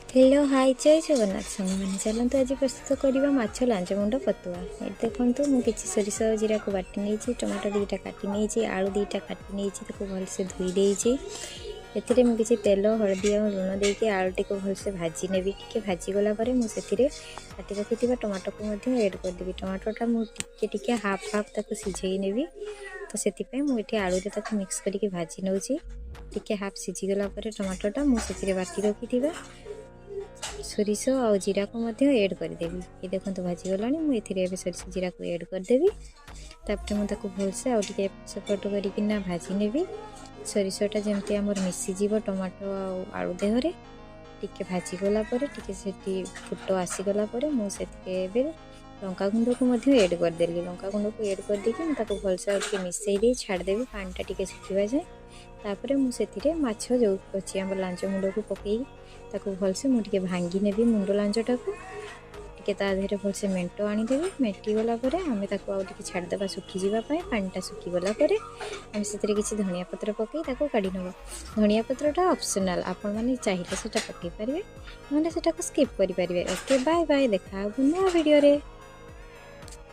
Hello hi जय जगन्नाथ सांग मैंने चलते आज प्रस्तुत करवा माछ लांच मुंड पतुआ ये देखो मुझे सोरिष जीरा को बाटी नहीं टमाटो दीटा काटी नहीं आलू दीटा काटी नहीं भलसे धोई देती एथिरे मु किसी तेल हलदी और लुण देके आलू टी को भलसे भाजी नेबी टिके भाजी गला परे मुझे काटी रखी टमाटो को ऐड करदेवी टमाटोटा मुझे टिके हाफ हाफ ताको सिझे नेबी तो से मुझे आलू ताको मिक्स करके भाजी नौ टिके हाफ सिझीगला टमाटोटा मुझे बाटी रखी सोरिष आ जीरा को ऐड करदेवी ये देखो भाजी गला मुझे सोरिष जीरा को ऐड करदेवी तापर मुझे भलसे आगे सेपट करना भाजी नेबी सोरिषटा जमती आमर मिसीज टमाटो आलू देहरे टिके भाजी गला टिके से फुट आसीगला मुझे लंका गुंड को ऐड करदेली लंका गुंड को ऐड करदेकी भलसे आगे मिसई छाड़देवी पानीटा टिके सुखा जाए तापर मुझे माछ जो अच्छी आम लांच मुंड को पकई भलसे मुझे भांगी नेबी मुंड लांचटा को टिके देहरे भलसे मेंट आनीदेवी मेंटी गला आम आगे छाड़देवा सुखी जावाई पानीटा सुखीगला आम से किसी धनिया पत्र पकई काढ़ी नवा धनिया पत्रटा ऑप्शनल आपण मैंने चाहिए से पकई पारे ना से स्किप करें। ओके बाय बाय देखा भिडियो।